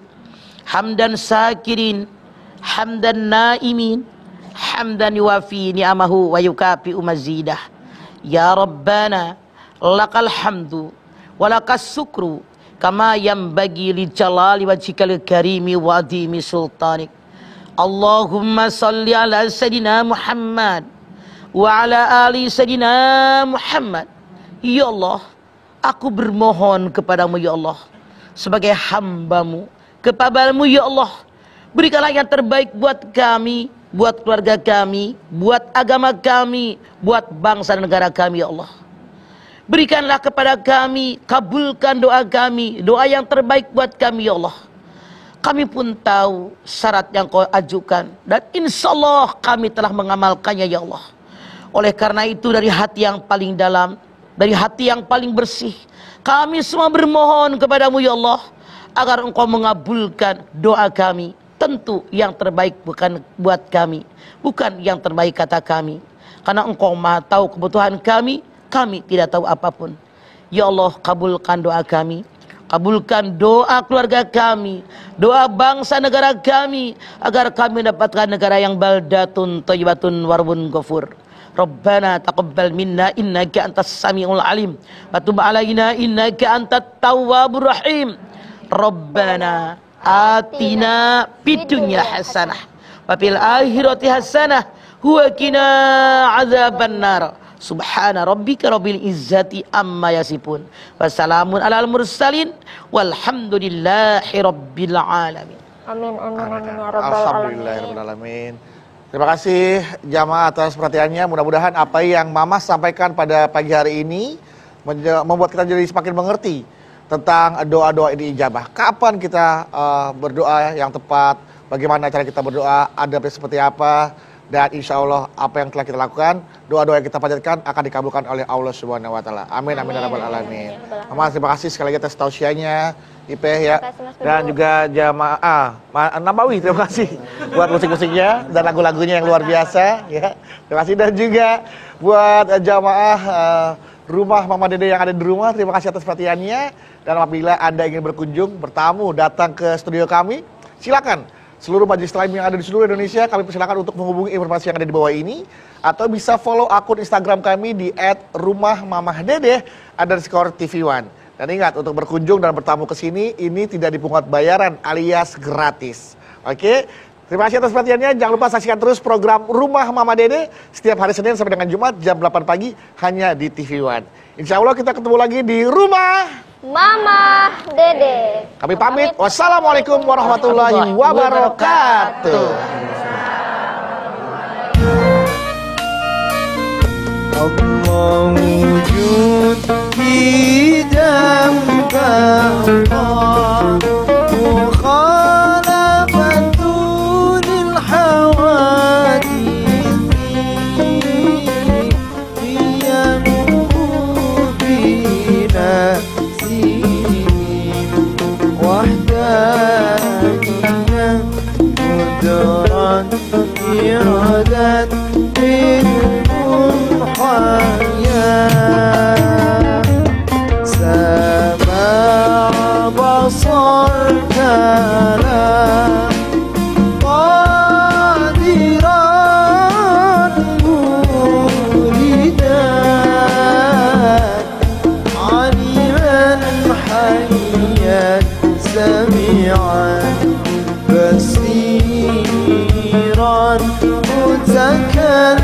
C: Hamdan sakirin, hamdan naimin, hamdan yuwafi ni'amahu wa yukafi'u mazidah. Ya Rabbana lakal hamdu wa lakas sukru kama yanbaghi li jalali wajhikal karimi wa adhimi sultanik. Allahumma salli ala sayyidina Muhammad wa ala ali sayyidina Muhammad. Ya Allah, aku bermohon kepadamu ya Allah, sebagai hamba-Mu, kepadamu ya Allah, berikanlah yang terbaik buat kami, buat keluarga kami, buat agama kami, buat bangsa dan negara kami ya Allah. Berikanlah kepada kami, kabulkan doa kami, doa yang terbaik buat kami ya Allah. Kami pun tahu syarat yang Kau ajukan, dan insya Allah kami telah mengamalkannya ya Allah. Oleh karena itu dari hati yang paling dalam, dari hati yang paling bersih, kami semua bermohon kepadamu ya Allah, agar Engkau mengabulkan doa kami. Tentu yang terbaik bukan buat kami, bukan yang terbaik kata kami, karena Engkau Maha tahu kebutuhan kami tidak tahu apapun. Ya Allah, kabulkan doa kami. kabulkan doa keluarga kami, doa bangsa negara kami, agar kami mendapatkan negara yang baldatun thayyibatun warbun ghafur. Rabbana taqabbal minna innaka antas samiul alim wa tub alaina innaka antat tawwabur rahim. Rabbana atina fid dunya hasanah wa fil akhirati hasanah wa qina adzabannar. Subhana rabbika rabbil izzati amma yasifun wa salamun alal mursalin walhamdulillahi rabbil alamin.
B: Amin amin amin ya rabbal
A: Alhamdulillahirrahmanirrahim. Terima kasih jamaah atas perhatiannya. Mudah-mudahan apa yang Mama sampaikan pada pagi hari ini membuat kita jadi semakin mengerti tentang doa-doa ini ijabah. Kapan kita berdoa yang tepat, bagaimana cara kita berdoa, adabnya seperti apa, dan insya Allah apa yang telah kita lakukan, doa-doa yang kita panjatkan akan dikabulkan oleh Allah Subhanahu Wa Taala. Amin amin ya rabbal alamin. Mama terima kasih sekali lagi atas tausiahnya, Ipeh ya, dan juga jamaah Nabawi, terima kasih buat musik-musiknya dan lagu-lagunya yang luar biasa ya. Terima kasih, dan juga buat jamaah rumah Mama Dede yang ada di rumah, terima kasih atas perhatiannya. Dan apabila Anda ingin berkunjung, bertamu, datang ke studio kami, silakan. Seluruh majelis taklim yang ada di seluruh Indonesia, kami persilakan untuk menghubungi informasi yang ada di bawah ini, atau bisa follow akun Instagram kami di @rumahmamahdede_TV1. Dan ingat, untuk berkunjung dan bertamu ke sini, ini tidak dipungut bayaran alias gratis. Oke? Terima kasih atas perhatiannya. Jangan lupa saksikan terus program Rumah Mama Dede setiap hari Senin sampai dengan Jumat jam 8 pagi hanya di TV1. Insya Allah kita ketemu lagi di Rumah
B: Mama Dede.
A: Kami pamit. Wassalamualaikum warahmatullahi wabarakatuh.
D: Allah wujud hidamka Allah mukhalafatu lil hawadithi qiyamuhu bina sinin wahdaniyah mudran iradat حياة سمع بصر كلام قادرا مريدا عليما حيا سميعا بصيرا متكلما